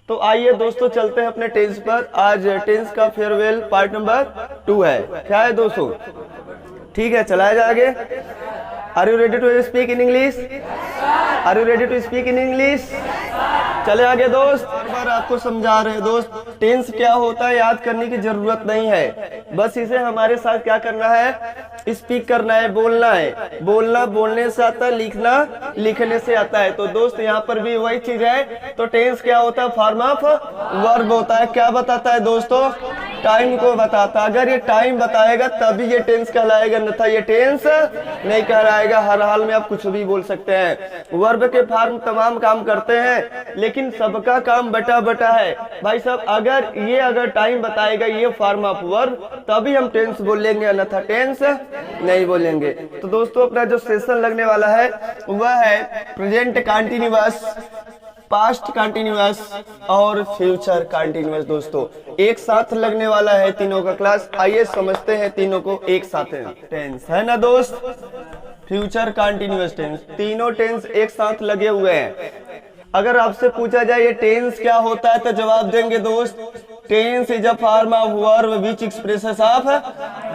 तो आइए दोस्तों चलते हैं अपने टेंस पर। आज टेंस का फेयरवेल पार्ट नंबर 2 है। क्या है दोस्तों? ठीक है, चलाया जाए आगे। Are you ready to speak in English? Are you ready to speak in English? चले आगे दोस्त। बार बार आपको समझा रहे हैं दोस्त, टेंस क्या होता है याद करने की जरूरत नहीं है, बस इसे हमारे साथ क्या करना है, स्पीक करना है, बोलना है। बोलना बोलने से आता है, लिखना लिखने से आता है। तो दोस्त यहाँ पर भी वही चीज है। तो टेंस क्या होता है? फॉर्म ऑफ वर्ब होता है। क्या बताता है दोस्तों? टाइम को बताता। अगर ये टाइम बताएगा तभी ये टेंस कहलाएगा, अन्यथा ये टेंस नहीं कहलाएगा। हर हाल में आप कुछ भी बोल सकते हैं। वर्ब के फॉर्म तमाम काम करते हैं, लेकिन सबका काम बटा बटा है भाई साहब। अगर टाइम बताएगा ये फॉर्म ऑफ वर्ब तभी हम टेंस बोलेंगे, अन्यथा टेंस नहीं बोलेंगे। तो दोस्तों अपना जो सेशन लगने वाला है वह है प्रेजेंट कंटीन्यूअस, पास्ट कंटीन्यूअस और फ्यूचर कंटीन्यूअस। दोस्तों एक साथ लगने वाला है तीनों का क्लास। आइए समझते हैं तीनों को एक साथ। टेंस है ना दोस्त, फ्यूचर कंटीन्यूअस टेंस, तीनों टेंस एक साथ लगे हुए हैं। अगर आपसे पूछा जाए ये टेंस क्या होता है तो जवाब देंगे दोस्त, tense is a form of verb which expresses of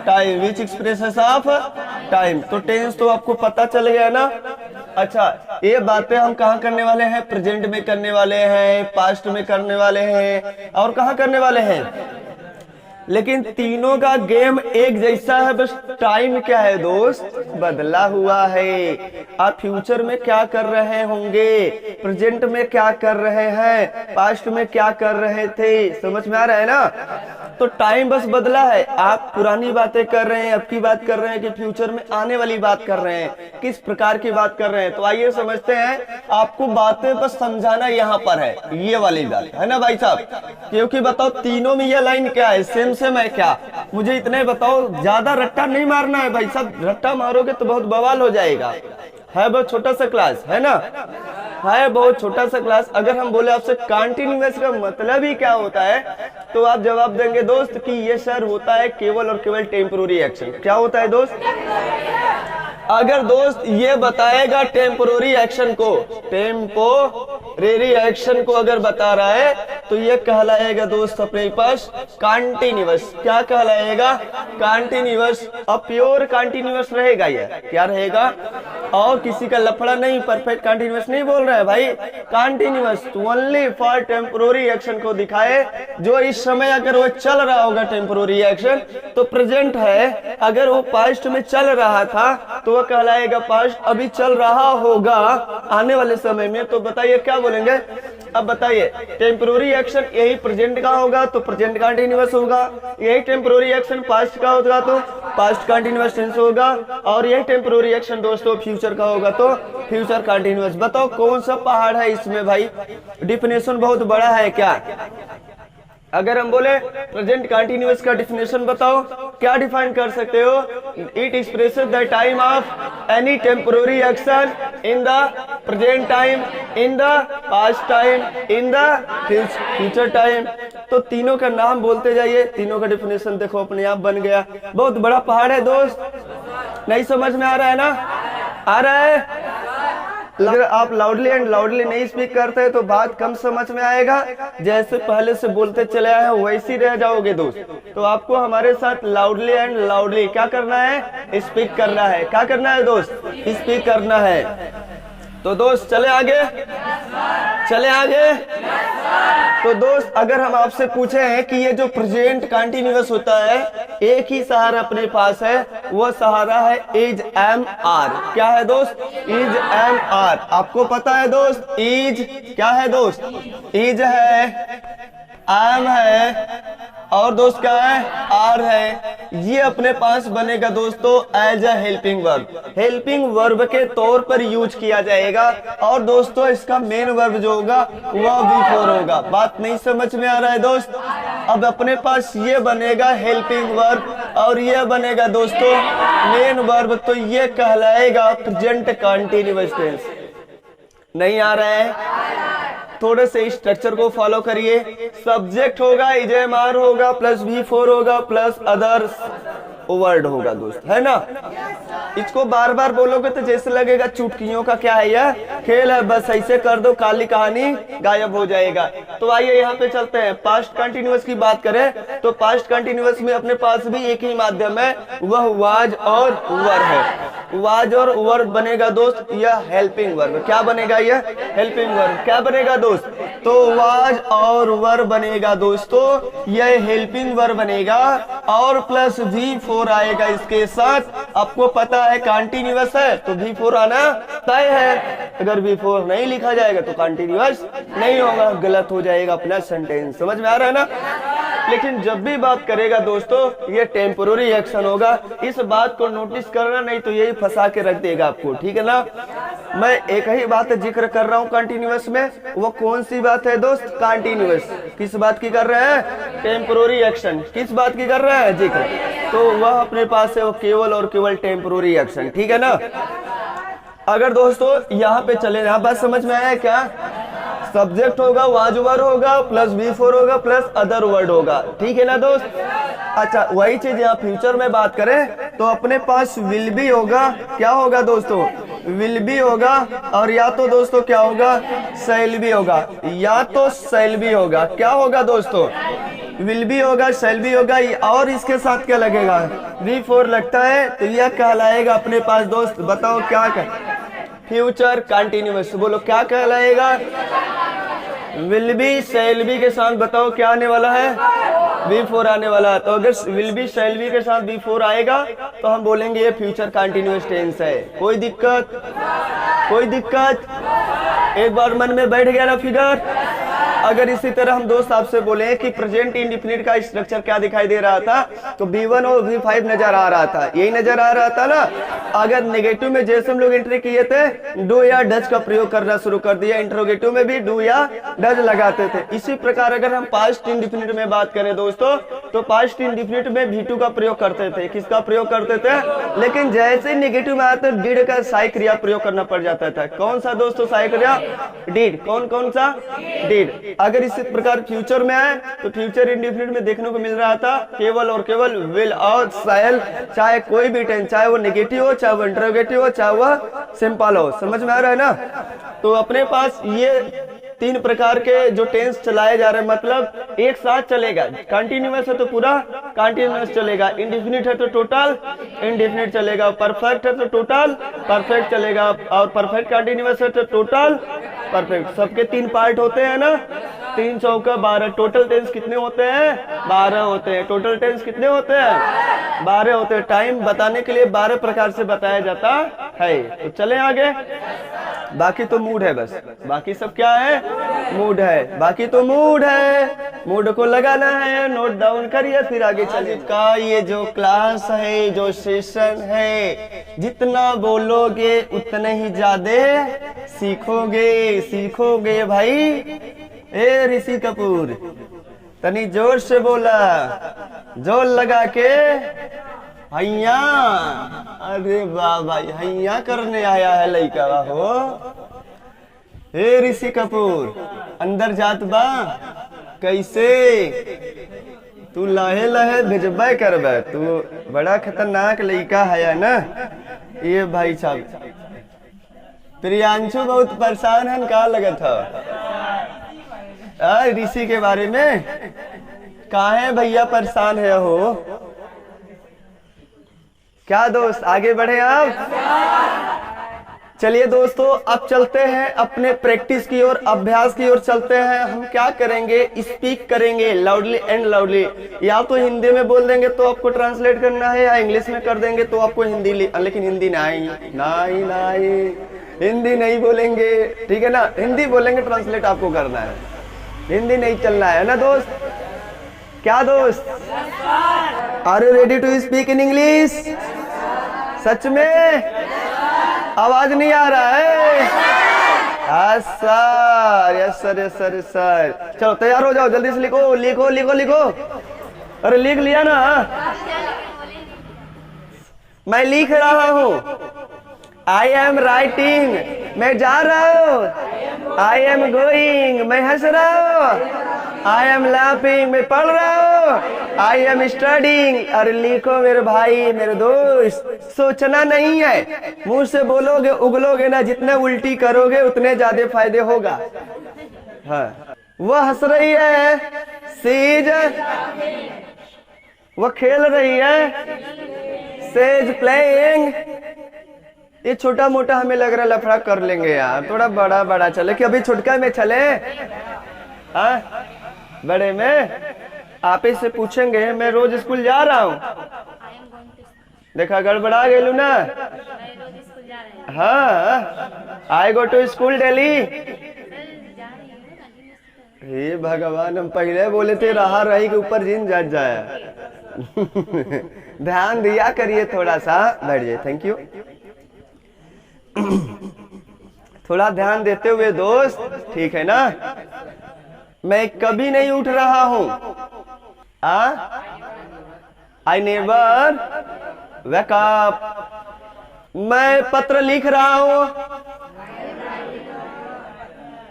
time, which expresses of time. तो टेंस तो आपको पता चल गया ना। अच्छा, ये बातें हम कहाँ करने वाले हैं? प्रेजेंट में करने वाले हैं, पास्ट में करने वाले हैं, और कहाँ करने वाले हैं। लेकिन तीनों का गेम एक जैसा है, बस टाइम क्या है दोस्त, बदला हुआ है। आप फ्यूचर में क्या कर रहे होंगे, प्रेजेंट में क्या कर रहे हैं, पास्ट में क्या कर रहे थे, समझ में आ रहा है ना। तो टाइम बस बदला है। आप पुरानी बातें कर रहे हैं, अब की बात कर रहे हैं, कि फ्यूचर में आने वाली बात कर रहे हैं, किस प्रकार की बात कर रहे हैं। तो आइए समझते हैं। आपको बातें बस समझाना यहाँ पर है, ये वाली बात है ना भाई साहब। क्योंकि बताओ तीनों में ये लाइन क्या है, सेम है क्या, मुझे इतने बताओ। ज्यादा रट्टा नहीं मारना है भाई साहब, रट्टा मारोगे तो बहुत बवाल हो जाएगा। है बहुत छोटा सा क्लास है ना, है बहुत छोटा सा क्लास। अगर हम बोले आपसे कंटीन्यूअस का मतलब ही क्या होता है, तो आप जवाब देंगे दोस्त कि ये सर होता है केवल और केवल टेम्पोररी एक्शन। क्या होता है दोस्त? अगर दोस्त ये बताएगा टेम्पोररी एक्शन को, टेम्पोररी एक्शन को अगर बता रहा है तो ये कहलाएगा दोस्त अपने पास कंटीन्यूअस। क्या कहलाएगा? कंटीन्यूअस। अब प्योर कंटीन्यूअस रहेगा। ये क्या रहेगा? और किसी का लफड़ा नहीं, परफेक्ट कंटीन्यूअस नहीं बोल रहा है भाई। Continuous only for temporary action को दिखाए, जो इस समय अगर वो चल रहा होगा टेम्पोररी एक्शन तो प्रेजेंट है। अगर वो पास्ट में चल रहा था तो वह कहलाएगा पास्ट। अभी चल रहा होगा आने वाले समय में, तो बताइए क्या बोलेंगे। अब बताइए, टेम्पोररी एक्शन यही प्रेजेंट का होगा तो प्रेजेंट कंटीन्यूअस होगा, यही टेम्पोररी एक्शन पास्ट का होगा तो पास्ट कंटीन्यूअस टेंस होगा, और यही टेम्पोररी एक्शन दोस्तों फ्यूचर का होगा तो फ्यूचर कंटीन्यूअस। बताओ कौन सा पहाड़ है इसमें भाई? डिफिनेशन बहुत बड़ा है क्या? अगर हम बोले प्रेजेंट कंटीन्यूअस का डिफिनेशन बताओ, क्या डिफाइन कर सकते हो? It expresses the time of any temporary action in the present time, in the past time, in the future time. तो तीनों का नाम बोलते जाइए, तीनों का डिफिनेशन देखो अपने आप बन गया। बहुत बड़ा पहाड़ है दोस्त, नहीं समझ में आ रहा है ना? आ रहा है? अगर आप लाउडली एंड लाउडली नहीं स्पीक करते तो बात कम समझ में आएगा। जैसे पहले से बोलते चले आए हैं वैसे ही रह जाओगे दोस्त। तो आपको हमारे साथ लाउडली एंड लाउडली क्या करना है? स्पीक करना है। क्या करना है दोस्त? स्पीक करना है। तो दोस्त चले आगे, चले आगे। तो दोस्त अगर हम आपसे पूछे हैं कि ये जो प्रेजेंट कंटीन्यूअस होता है, एक ही सहारा अपने पास है, वो सहारा है इज एम आर। क्या है दोस्त? Is am are. आपको पता है दोस्त इज क्या है दोस्त? इज है, एम है, और दोस्त क्या है? आर है। ये अपने पास बनेगा दोस्तों as a helping verb, helping verb के तौर पर यूज किया जाएगा। और दोस्तों इसका मेन वर्ब जो होगा वह बिफोर होगा। बात नहीं समझ में आ रहा है दोस्त? अब अपने पास ये बनेगा हेल्पिंग वर्ब और ये बनेगा दोस्तों मेन वर्ब, तो ये कहलाएगा प्रेजेंट कंटीन्यूअस टेंस। नहीं आ रहा है? थोड़े से स्ट्रक्चर को फॉलो करिए। सब्जेक्ट होगा इज एम आर होगा प्लस V4 होगा प्लस अदर्स, वर्ड होगा दोस्त, है ना। इसको बार बार बोलोगे तो जैसे लगेगा चुटकियों का क्या है, यह खेल है, बस ऐसे कर दो काली कहानी गायब हो जाएगा। तो आइए यहाँ पे चलते हैं। पास्ट कंटिन्यूअस की बात करें तो पास्ट कंटिन्यूअस में अपने पास भी एक ही माध्यम है, वह वाज और वर है। वाज और वर बनेगा दोस्त यह हेल्पिंग वर्ब। क्या बनेगा, यह हेल्पिंग वर्ब। क्या बनेगा दोस्त, तो वाज और वर बनेगा दोस्तों, यह हेल्पिंग वर्ब बनेगा और प्लस V4 आएगा इसके साथ। आपको पता है कंटिन्यूअस है तो V4 आना तय है। अगर V4 नहीं लिखा जाएगा तो कंटिन्यूअस नहीं होगा, गलत हो जाएगा अपना सेंटेंस। समझ में आ रहा है ना। लेकिन जब भी बात करेगा दोस्तों ये टेम्पोररी एक्शन होगा, इस बात को नोटिस करना, नहीं तो यही फंसा के रख देगा आपको, ठीक है ना। मैं एक ही बात जिक्र कर रहा हूँ कंटिन्यूअस में, वो कौन सी बात है दोस्त, कंटिन्यूअस। किस बात की कर रहे हैं, टेम्पोररी एक्शन। किस बात की कर रहे हैं जिक्र, तो वह अपने पास है वो केवल और केवल टेम्पोररी एक्शन, ठीक है ना। अगर दोस्तों यहाँ पे चले, यहाँ बात समझ में आया क्या, सब्जेक्ट होगा वाज वर होगा प्लस V4 होगा प्लस अदर वर्ड होगा, ठीक है ना दोस्त। अच्छा वही चीज यहाँ फ्यूचर में बात करें तो अपने पास विल बी होगा। क्या होगा दोस्तों, विल बी होगा, और या तो दोस्तों क्या होगा, शैल बी होगा, या तो शैल बी होगा। क्या होगा दोस्तों, विल बी होगा, शैल बी होगा, और इसके साथ क्या लगेगा, V4 लगता है, तो यह कहलाएगा अपने पास दोस्त, बताओ क्या फ्यूचर कंटिन्यूअस। बोलो क्या कहलाएगा, विल बी शैल बी के साथ बताओ क्या आने वाला है, V4 आने वाला है। तो अगर विल बी शैल बी के साथ V4 आएगा तो हम बोलेंगे ये फ्यूचर कंटिन्यूअस टेंस है। कोई दिक्कत, कोई दिक्कत, एक बार मन में बैठ गया ना फिगर। अगर इसी तरह हम दोस्त आपसे बोले कि प्रेजेंट इंडिफिनिट का स्ट्रक्चर क्या दिखाई दे रहा था, तो V1 और V5 नजर आ रहा था, यही नजर आ रहा था ना। अगर नेगेटिव में जैसे हम लोग एंट्री किए थे, डू या डज का प्रयोग करना शुरू कर दिया, इंट्रोगेटिव में भी डू या डज लगाते थे। इसी प्रकार अगर हम पास्ट इंडिफिनिट में बात करें दोस्तों, तो पास्ट इंडिफिनिट में V2 का प्रयोग करते थे। किसका प्रयोग करते थे, लेकिन जैसे नेगेटिव में आते डिड का सहायक क्रिया प्रयोग करना पड़ जाता था। कौन सा दोस्तों सहायक क्रिया, डिड। कौन कौन सा, डिड। अगर इसी प्रकार फ्यूचर में आए तो फ्यूचर इंडिफिनिट में देखने को मिल रहा था केवल और केवल विल और शैल, चाहे कोई भी टेंस, चाहे वो नेगेटिव हो, चाहे वो इंटरोगेटिव हो, चाहे वो सिंपल हो। समझ में आ रहा है ना। तो अपने पास ये तीन प्रकार के जो टेंस चलाए जा रहे हैं, मतलब एक साथ चलेगा। कंटिन्यूअस है तो पूरा कंटिन्यूअस चलेगा, इंडिफिनिट है तो टोटल इंडिफिनिट चलेगा, परफेक्ट है तो टोटल परफेक्ट चलेगा, और परफेक्ट कंटिन्यूअस है तो टोटल परफेक्ट। सबके तीन पार्ट होते हैं ना, 3 चौका 12। टोटल टेंस कितने होते हैं, 12 होते हैं। टोटल टेंस कितने होते हैं, 12 होते हैं। टाइम बताने के लिए 12 प्रकार से बताया जाता है। तो चले आगे। बाकी तो मूड है, बस बाकी सब क्या है, मूड है। बाकी तो मूड है, मूड को लगाना है, नोट डाउन करिए फिर आगे चलिए। का ये जो क्लास है, जो सेशन है, जितना बोलोगे उतना ही ज्यादा सीखोगे, सीखोगे भाई। ए ऋषि कपूर तनी जोर से बोला, जोर लगा के हैया। अरे वाह भाई, हैया करने आया है लड़का हो। हे ऋषि कपूर अंदर जात बा कैसे, तू लहे लहे भेजबे करबे, तू बड़ा खतरनाक लड़का है ना। ये भाई साहब प्रियांशु बहुत परेशान है, का लगा था ऋषि के बारे में। काहे भैया परेशान है हो, क्या दोस्त आगे बढ़े आप। चलिए दोस्तों अब चलते हैं अपने प्रैक्टिस की ओर, अभ्यास की ओर चलते हैं। हम क्या करेंगे, स्पीक करेंगे लाउडली एंड लाउडली। या तो हिंदी में बोल देंगे तो आपको ट्रांसलेट करना है, या इंग्लिश में कर देंगे तो आपको हिंदी, लेकिन हिंदी नहीं नहीं नहीं, हिंदी नहीं बोलेंगे, ठीक है ना। हिंदी बोलेंगे, ट्रांसलेट आपको करना है, हिंदी नहीं चलना है ना दोस्त। क्या दोस्त, are you ready to speak in English. सच में आवाज नहीं आ रहा है। Yes sir, yes sir, yes sir, yes sir. चलो तैयार हो जाओ, जल्दी से लिखो लिखो लिखो लिखो। अरे लिख लिया ना, मैं लिख रहा हूं। आई एम राइटिंग मैं जा रहा हूँ, आई एम गोइंग, मैं हंस रहा हूँ, आई एम लाफिंग, मैं पढ़ रहा हूँ, आई एम स्टडिंग। अरे लिखो मेरे भाई मेरे दोस्त, सोचना नहीं है, मुंह से बोलोगे उगलोगे ना, जितने उल्टी करोगे उतने ज्यादा फायदे होगा। हाँ, वो हंस रही है, सीज, वो खेल रही है, सेज प्लेइंग। ये छोटा मोटा हमें लग रहा है लफड़ा कर लेंगे यार, थोड़ा बड़ा बड़ा चले कि अभी छुटका में चले। हाँ, बड़े में आप से पूछेंगे, मैं रोज स्कूल जा रहा हूँ, देखा गड़बड़ा गेलू ना। हाँ, आई गो टू स्कूल डेली। हे भगवान, हम पहले बोले थे रहा रही के ऊपर जिन जट जाए। ध्यान दिया करिए थोड़ा सा, बैठ जाइए, थैंक यू। थोड़ा ध्यान देते हुए दोस्त, ठीक है ना। मैं कभी नहीं उठ रहा हूं, आई नेवर वेक अप। मैं पत्र लिख रहा हूं,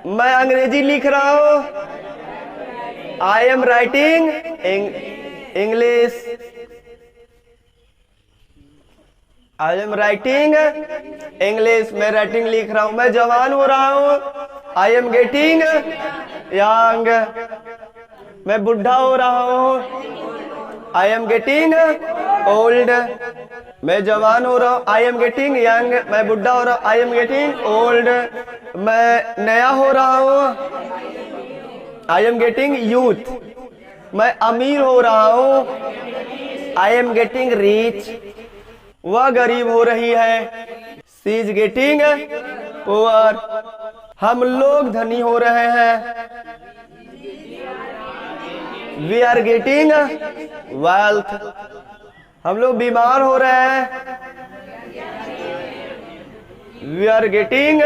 मैं अंग्रेजी लिख रहा हूं, I am writing English, I am writing English, मैं राइटिंग लिख रहा हूं। मैं जवान हो रहा हूं, आई एम गेटिंग यंग। मैं बुढ़ा हो रहा हूं, आई एम गेटिंग ओल्ड। मैं जवान हो रहा हूं, आई एम गेटिंग यंग। मैं बुढ़ा हो रहा हूं, आई एम गेटिंग ओल्ड। मैं नया हो रहा हूं, आई एम गेटिंग यूथ। मैं अमीर हो रहा हूं, आई एम गेटिंग रिच। वह गरीब हो रही है, शी इज गेटिंग पुअर। हम लोग धनी हो रहे हैं, वी आर गेटिंग वेल्थ। हम लोग बीमार हो रहे हैं, वी आर गेटिंग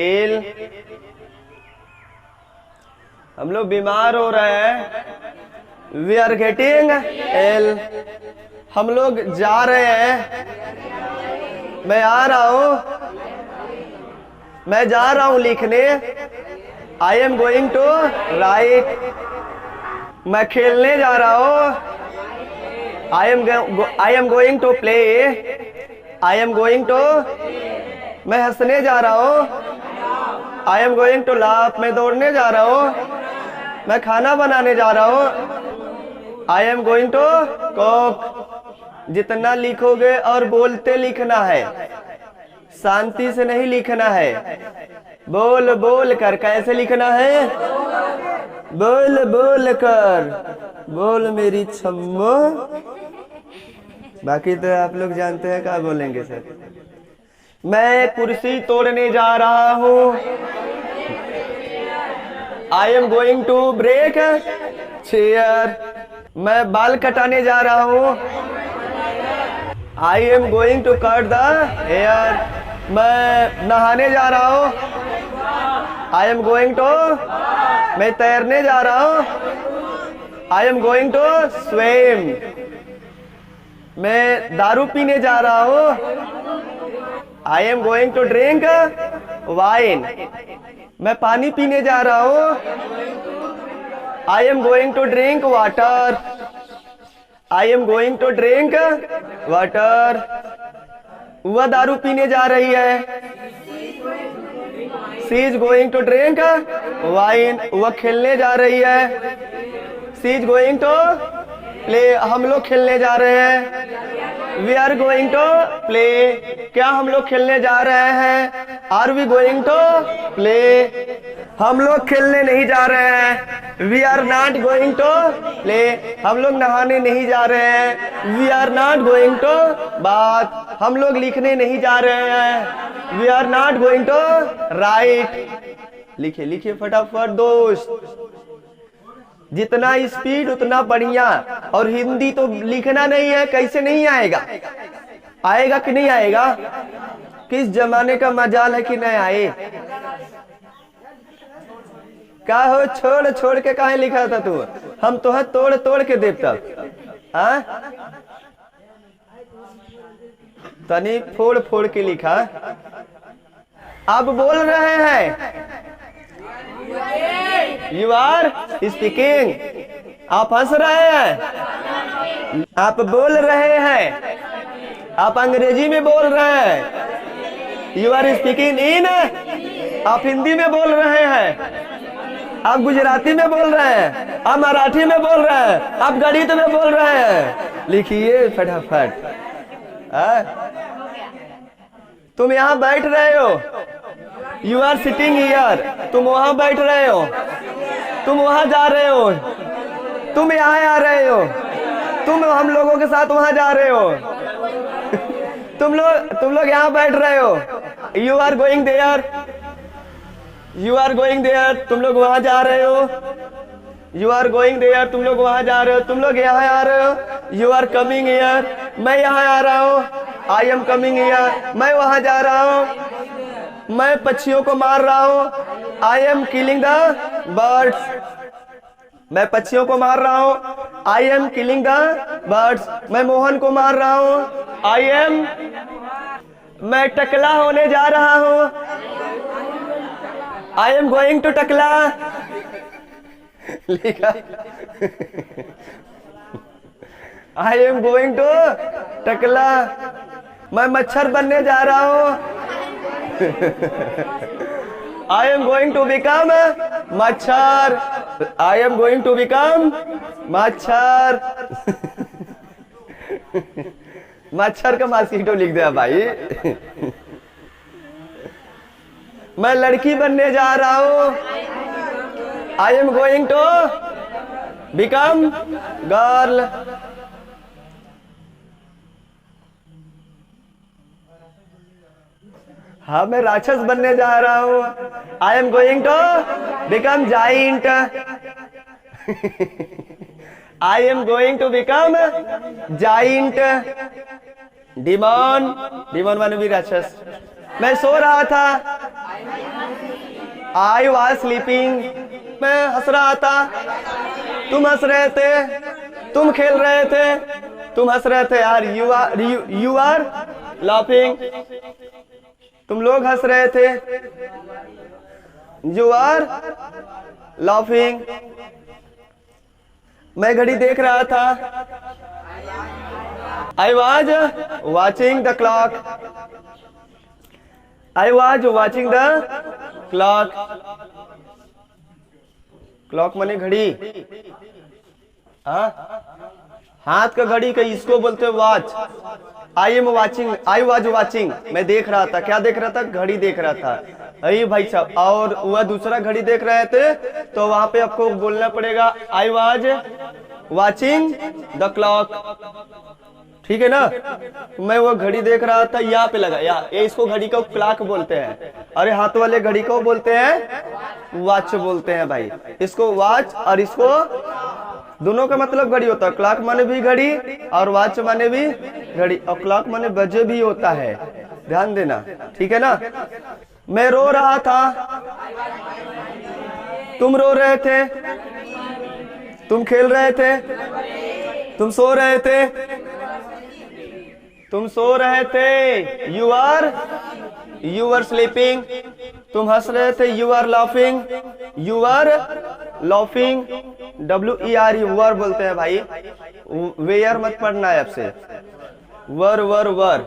इल। हम लोग बीमार हो रहे हैं, वी आर गेटिंग इल। हम लोग जा रहे हैं, मैं आ रहा हूं, मैं जा रहा हूं लिखने, I am going to write. मैं खेलने जा रहा हूं, I am going to play, I am going to. मैं हंसने जा रहा हूं, I am going to laugh. मैं दौड़ने जा रहा हूं, मैं खाना बनाने जा रहा हूं, I am going to cook. जितना लिखोगे और बोलते लिखना है, शांति से नहीं लिखना है, बोल बोल कर। कैसे लिखना है? बोल बोल कर, बोल मेरी छम्मो। बाकी तो आप लोग जानते हैं क्या बोलेंगे सर। मैं कुर्सी तोड़ने जा रहा हूं, I am going to break chair. मैं बाल कटाने जा रहा हूं, I am going to cut the hair. मैं नहाने जा रहा हूं, आई एम गोइंग टू। मैं तैरने जा रहा हूं, I am going to swim. मैं दारू पीने जा रहा हूं, I am going to drink wine. मैं पानी पीने जा रहा हूं, I am going to drink water. I am going to drink water. वह दारू पीने जा रही है, she is going to drink wine. वह खेलने जा रही है, she is going to play. हम लोग खेलने जा रहे हैं, we are going to play. क्या हम लोग खेलने जा रहे हैं? Are we going to play. हम लोग खेलने नहीं जा रहे हैं, we are not going to play. हम लोग नहाने नहीं जा रहे हैं, we are not going to bath. हम लोग लिखने नहीं जा रहे हैं, we are not going to write. लिखिए लिखिए फटाफट दोस्त, जितना स्पीड उतना बढ़िया। और हिंदी तो लिखना नहीं है, कैसे नहीं आएगा? आएगा कि नहीं आएगा? किस जमाने का मजाल है कि नहीं आए? क्या हो, छोड़ छोड़ के काहे लिखा था तू? हम तो है तोड़ तोड़ के देता। तनी फोड़ फोड़ के लिखा। आप बोल रहे हैं, यू आर स्पीकिंग। आप हंस रहे हैं, आप बोल रहे हैं, आप अंग्रेजी में बोल रहे हैं, यू आर स्पीकिंग इन। आप हिंदी में बोल रहे हैं, आप गुजराती में बोल रहे हैं, आप मराठी में बोल रहे हैं, आप गणित में बोल रहे हैं। लिखिए फटाफट। तुम यहाँ बैठ रहे हो, यू आर सिटिंग हियर। तुम वहां बैठ रहे हो, तुम वहां जा रहे हो, तुम यहाँ आ रहे हो, तुम हम लोगों के साथ वहां जा रहे हो। तुम लोग यहाँ बैठ रहे हो, you are going there, you are going there. तुम लोग वहां जा रहे हो, यू आर गोइंग देयर। तुम लोग वहां जा रहे हो, तुम लोग यहाँ आ रहे हो, यू आर कमिंग हियर। मैं यहाँ आ रहा हूँ, आई एम कमिंग हियर। मैं वहां जा रहा हूँ, मैं पक्षियों को मार रहा हूँ, I M killing the birds. मैं पक्षियों को मार रहा हूँ, I M killing the birds. मैं मोहन को मार रहा हूँ, आई एम। मैं टकला होने जा रहा हूँ, आई एम गोइंग टू टकला। लिखा, आई एम गोइंग टू टकला। मैं मच्छर बनने जा रहा हूँ, I am going to become मच्छर। I am going to become मच्छर। मच्छर का मॉस्किटो लिख दिया भाई। मैं लड़की बनने जा रहा हूं, I am going to become girl. हाँ, मैं राक्षस बनने जा रहा हूं, I am going to become giant. I am going to become giant. Demon, demon माने भी राक्षस। मैं सो रहा था, आई वॉज स्लीपिंग। मैं हंस रहा था, तुम हंस रहे थे, तुम खेल रहे थे, तुम हंस रहे थे यार। You are laughing. तुम लोग हंस रहे थे, यू आर लाफिंग। मैं घड़ी देख रहा था, I was watching the clock. I was watching the clock. Clock माने घड़ी। हाँ, हाथ का घड़ी का इसको बोलते watch. I am watching, I was watching. मैं देख रहा था, क्या देख रहा था? घड़ी देख रहा था। अरे भाई साहब, और वह दूसरा घड़ी देख रहे थे, तो वहां पे आपको बोलना पड़ेगा I was watching the clock. ठीक है ना? मैं वो घड़ी देख रहा था, यहाँ पे लगा, ये इसको घड़ी को क्लॉक बोलते हैं। अरे हाथ वाले घड़ी को बोलते हैं वॉच बोलते हैं भाई। इसको वॉच और इसको, दोनों का मतलब घड़ी होता है। क्लॉक माने भी घड़ी और वॉच माने भी घड़ी, और क्लॉक माने बजे भी होता है। ध्यान देना, ठीक है ना? मैं रो रहा था, तुम रो रहे थे, तुम खेल रहे थे, तुम सो रहे थे, तुम सो रहे थे, यू आर स्लीपिंग। तुम हंस रहे थे, you are laughing, you are laughing. WERE were बोलते हैं भाई, वेयर मत पढ़ना है आपसे। वर वर वर।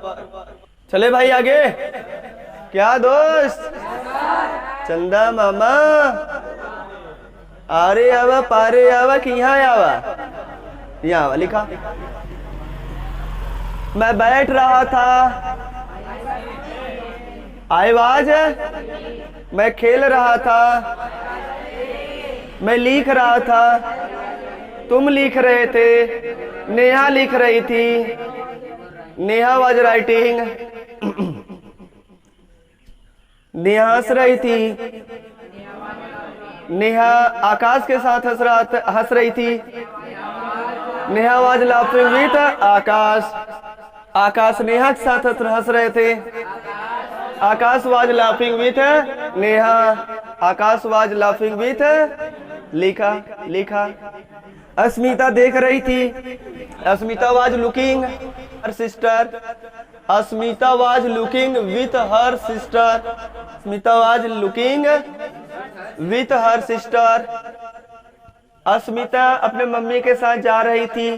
चले भाई आगे। क्या दोस्त? चंदा मामा, आरे आवा पारे आवा कि यहाँ आवा? यहाँ आवा लिखा। मैं बैठ रहा था, आई वॉज। मैं खेल रहा था, मैं लिख रहा था, तुम लिख रहे थे, नेहा लिख रही थी, नेहा वॉज राइटिंग। नेहा हंस रही थी, नेहा आकाश के साथ हंस रही थी। Neha was laughing with Akash. Akash Neha के साथ हंस रहे थे। Akash was laughing with Neha. Akash was laughing with लिखा लिखा। अस्मिता देख रही थी, Asmita was looking her sister. Asmita was looking with her sister. Asmita was looking with her sister. Asmita अपने मम्मी के साथ जा रही थी।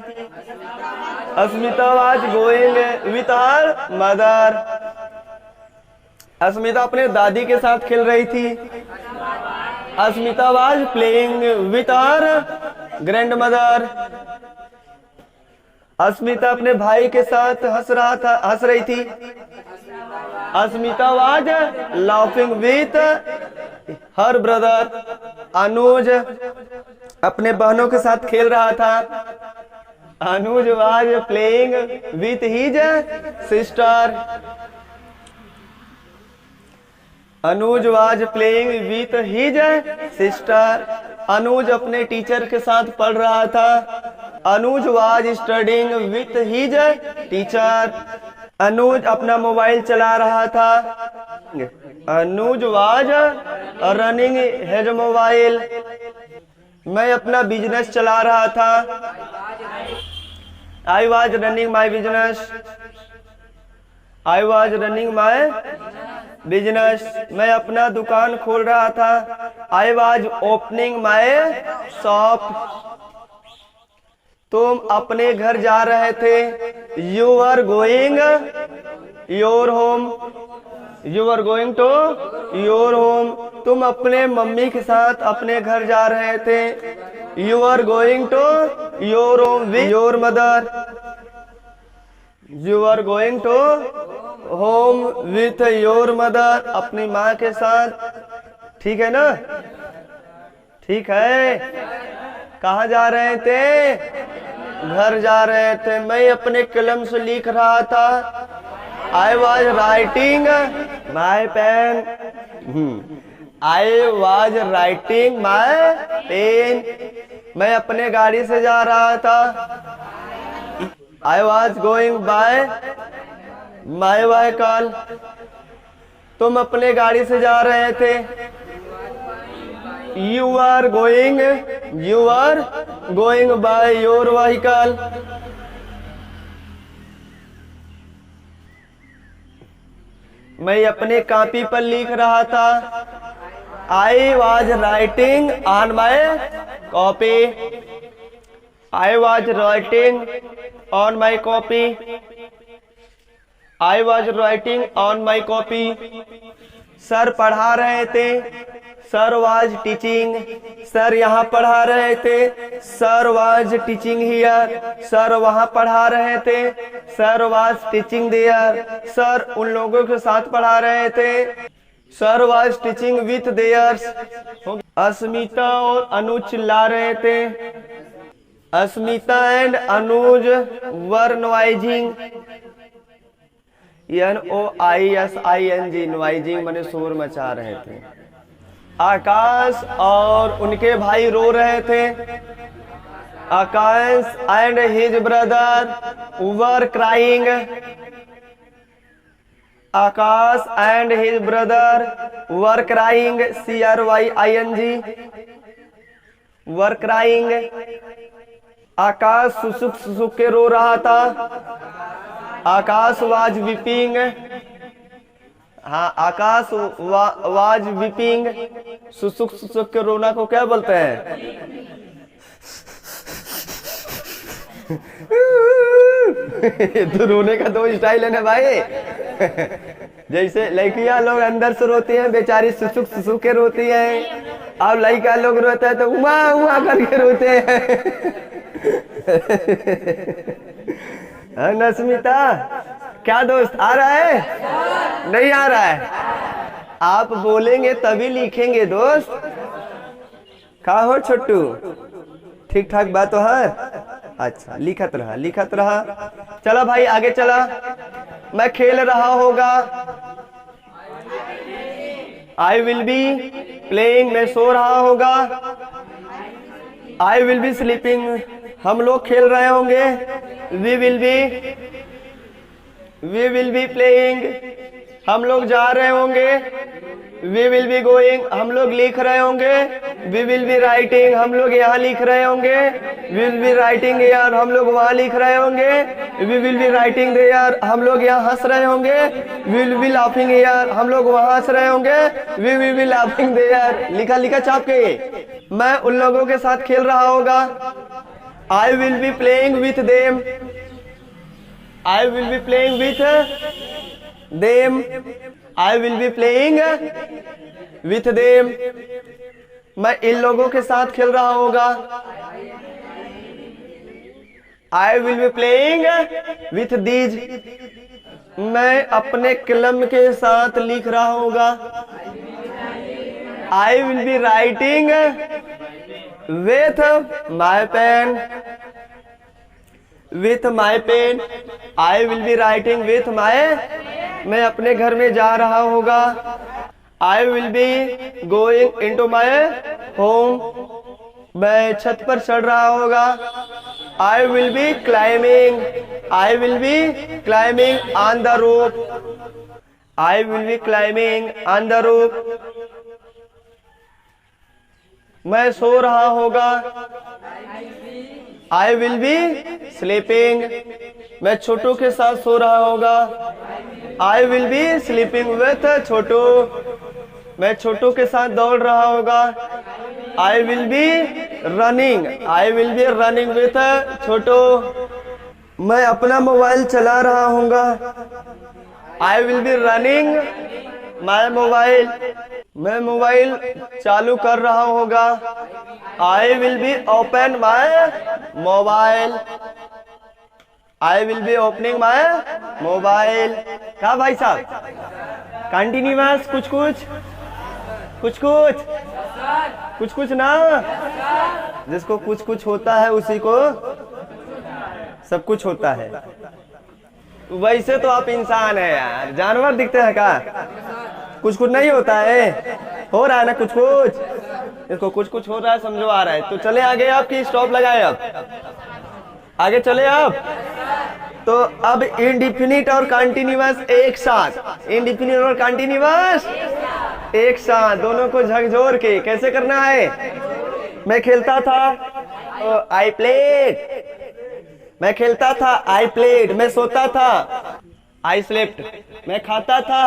Asmita was going with her mother. Asmita अपने दादी के साथ खेल रही थी। Asmita was playing with her grandmother. Asmita अपने भाई के साथ हंस रही थी। Asmita was laughing with her brother. Anuj अपने बहनों के साथ खेल रहा था। Anuj was playing with his sister. Anuj was playing with his sister. Anuj अपने टीचर के साथ पढ़ रहा था। Anuj was studying with his teacher. Anuj अपना मोबाइल चला रहा था। Anuj was running his mobile. मैं अपना बिजनेस चला रहा था। I was running my business. I was running my business. मैं अपना दुकान खोल रहा था। I was opening my shop. तुम अपने घर जा रहे थे। You are going your home. You are going to your home. तुम अपने मम्मी के साथ अपने घर जा रहे थे। You are going to your home with your mother. You are going to home with your mother. अपनी माँ के साथ। ठीक है ना? ठीक है। कहाँ जा रहे थे? घर जा रहे थे। मैं अपने कलम से लिख रहा था। I was writing my pen. I was writing my pen. मैं अपने गाड़ी से जा रहा था। I was going by my vehicle. तुम अपने गाड़ी से जा रहे थे। You are going by your vehicle. मैं अपने कॉपी पर लिख रहा था। I was writing on my copy. I was writing on my copy. I was writing on my copy. Sir पढ़ा रहे थे। Sir was teaching. सर यहाँ पढ़ा रहे थे। Sir was teaching here. Sir वहाँ पढ़ा रहे थे। Sir was teaching there. Sir उन लोगों के साथ पढ़ा रहे थे। Sir was teaching with theirs. Asmita और अनुज चिल्ला रहे थे। अस्मिता एंड अनुज वर नॉइजिंग। NOISING नॉइजिंग माने शोर मचा रहे थे। आकाश और उनके भाई रो रहे थे। Akash and his brother were crying. Akash and his brother were crying. CRYING were crying. Akash सुसुक सुसुक के रो रहा था। Akash was weeping. हाँ, आकाश वाज वीपिंग। सुसुक सुसुक के रोना को क्या बोलते हैं? तो रोने का दो स्टाइल है ना भाई। जैसे लड़कियां लोग अंदर से रोती हैं, बेचारी सुसुक सुसुक के रोती हैं। और लड़का लोग रोता है तो उमा उमा करके रोते हैं। नस्मिता, क्या दोस्त आ रहा है? नहीं आ रहा है? आप बोलेंगे तभी लिखेंगे दोस्त। कहा हो छोटू? ठीक ठाक बात तो है। अच्छा, लिखत रहा। चला भाई आगे चला। मैं खेल रहा होगा। I will be playing. मैं सो रहा होगा। I will be sleeping. हम लोग खेल रहे होंगे। We will be playing. हम लोग जा रहे होंगे। वी विल बी गोइंग, हम लोग लिख रहे होंगे। वी विल बी राइटिंग, हम लोग यहाँ लिख रहे होंगे। वी विल बी राइटिंग यार, हम लोग वहाँ लिख रहे होंगे। वी विल बी राइटिंग दे यार, हम लोग यहाँ हंस रहे होंगे। वी विल बी लाफिंग यार, हम लोग वहाँ हंस रहे होंगे। वी विल बी लाफिंग दे यार, लिखा लिखा छाप के। मैं उन लोगों के साथ खेल रहा होगा। I will be playing with them, I will be playing with them, I will be playing with them, मैं इन लोगों के साथ खेल रहा होगा। I will be playing with these, मैं अपने कलम के साथ लिख रहा होगा। I will be writing with my pen, with my pen, I will be writing with my, मैं अपने घर में जा रहा होगा। I will be going into my home, मैं छत पर चढ़ रहा होगा। I will be climbing, I will be climbing on the roof, I will be climbing on the roof, मैं सो रहा होगा। आई विल बी स्लीपिंग, मैं छोटू के साथ सो रहा होगा। I will be sleeping with Chhotu, मैं छोटू के साथ दौड़ रहा होगा। I will be running, I will be running with Chhotu, मैं अपना मोबाइल चला रहा हूँगा। I will be running my mobile, मैं मोबाइल चालू कर रहा होगा। I will be open my mobile, I will be opening my mobile. क्या भाई साहब, कंटिन्यूअस कुछ कुछ कुछ कुछ कुछ कुछ ना, जिसको कुछ कुछ होता है उसी को सब कुछ होता है। वैसे तो आप इंसान है यार, जानवर दिखते हैं क्या? कुछ कुछ नहीं होता है, हो रहा है ना कुछ कुछ, इसको कुछ कुछ हो रहा है, समझो आ रहा है। तो चले आगे, आपकी स्टॉप लगाए, अब आगे चले आप। तो अब इंडिफिनिट और कंटिन्यूअस एक साथ, इंडिफिनिट और कंटिन्यूअस एक साथ, दोनों को झकझोर के कैसे करना है। मैं खेलता था, आई प्लेड, मैं खेलता था, आई प्लेड, मैं सोता था, आई स्लेप्ट, मैं खाता था,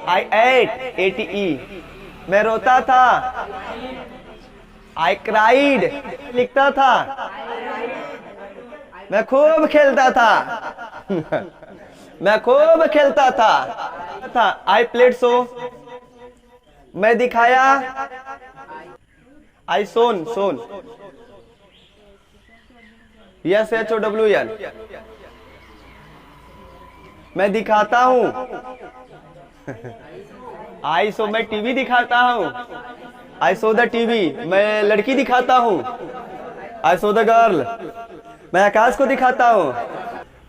आई एट, ATE, मैं रोता था, आई क्राइड, लिखता था, मैं खूब खेलता था मैं खूब खेलता था। आई प्लेड सो, मैं दिखाया, आई सोन, सोन, SHOWN, मैं दिखाता हूं आई सो, मैं टीवी दिखाता हूं। आई सो द टीवी, मैं लड़की दिखाता हूं। आई सो द गर्ल, मैं आकाश को दिखाता हूं।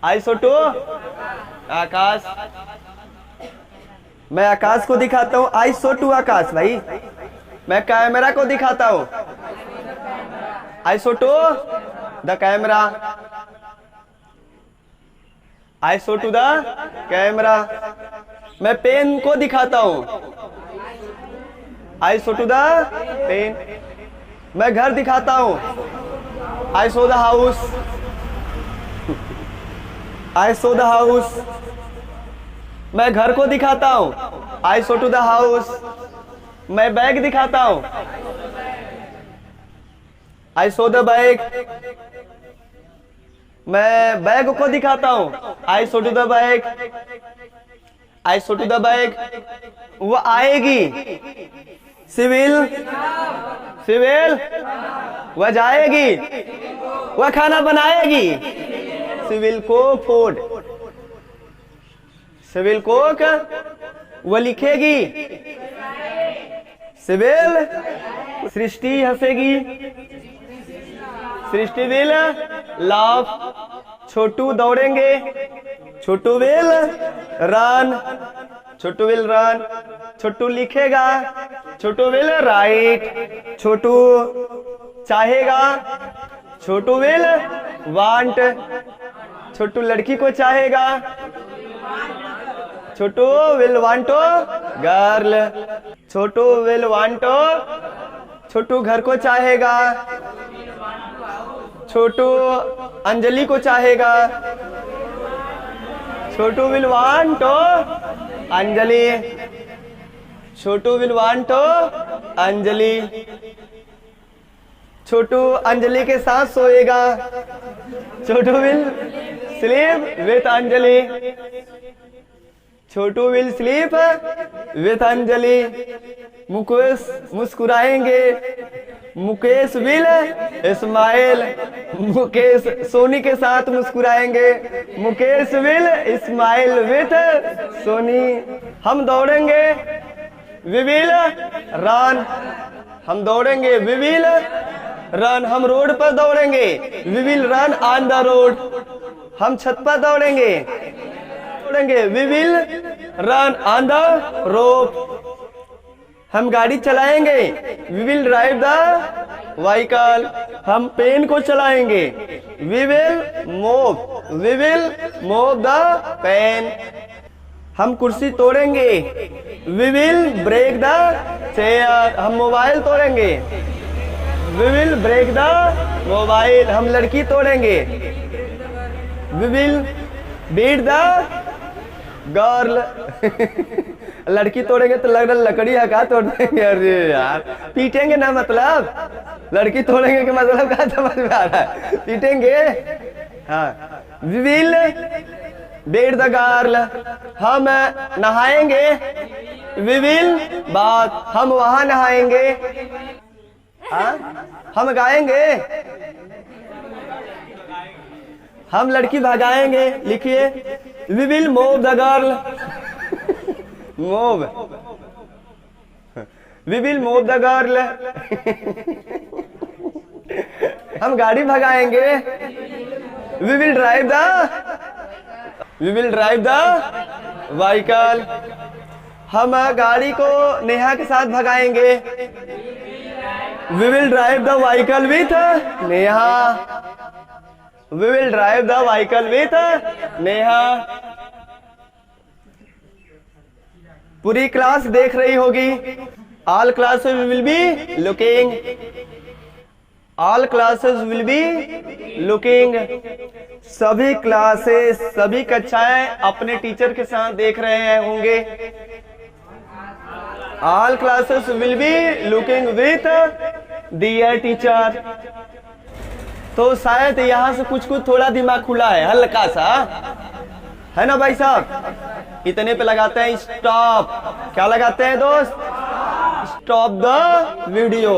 आई सो टू आकाश, मैं आकाश को दिखाता हूं। आई सो टू आकाश, भाई मैं कैमरा को दिखाता हूं। I show to the camera, I show to the camera, मैं पेन को दिखाता हूं। I show to the pen, मैं घर दिखाता हूं। I show the house, I show the house, मैं घर को दिखाता हूं। I show to the house, मैं बैग दिखाता हूं। आई सो द बैग, मैं बैग को दिखाता हूं। I show to the bag, I show to the bag, वो आएगी। सिविल, सिविल, वह जाएगी, वह खाना बनाएगी। She will cook food, she will cook, वह लिखेगी। सिविल, सृष्टि हंसेगी। सृष्टि विल लाफ, छोटू दौड़ेंगे। Chhotu will run, Chhotu will run, Chhotu लिखेगा। छोटू विल राइट, छोटू चाहेगा। छोटू विल वांट, छोटू लड़की को चाहेगा। Chhotu will want to girl. Chhotu will want to, Chhotu घर को चाहेगा। छोटू अंजलि को चाहेगा। Chhotu will want to Anjali. Chhotu will want to Anjali. Chhotu Anjali के साथ सोएगा। Chhotu will sleep with Anjali. Chhotu will sleep with Anjali. Mukesh मुस्कुराएंगे। Mukesh will smile. मुकेश सोनी के साथ मुस्कुराएंगे। Mukesh will smile with Soni. हम दौड़ेंगे। We will run. हम दौड़ेंगे। We will run. हम रोड पर दौड़ेंगे। We will run on the road. हम छत पर दौड़ेंगे। We will run on the rope. हम गाड़ी चलाएंगे। We will drive the vehicle. हम पेन को चलाएंगे। We will move. We will move the pen. हम कुर्सी तोड़ेंगे। We will break the chair. हम मोबाइल तोड़ेंगे। We will break the mobile. हम लड़की तोड़ेंगे। We will beat the girl. लड़की तोड़ेंगे तो लग रहा लकड़ी हका तोड़ देंगे। अरे यार पीटेंगे ना, मतलब लड़की तोड़ेंगे का मतलब क्या समझ में आ रहा है? पीटेंगे। हाँ, we will beat the girl. हम नहाएंगे। We will bath. हम वहां नहाएंगे। हाँ? हम गाएंगे। हम लड़की भगाएंगे। लिखिए we will move the girl. Move. We will move the girl. हम गाड़ी भगाएंगे। We will drive the vehicle. हम गाड़ी को नेहा के साथ भगाएंगे। We will drive the vehicle with Neha. We will drive the vehicle with Neha. पूरी क्लास देख रही होगी। All classes will be looking. All classes will be looking. सभी क्लासेस, सभी कक्षाएं अपने टीचर के साथ देख रहे हैं होंगे। All classes will be looking with dear teacher. तो शायद यहां से कुछ थोड़ा दिमाग खुला है, हल्का सा, है ना भाई साहब? इतने पे लगाते हैं स्टॉप। क्या लगाते हैं दोस्त? Stop the video.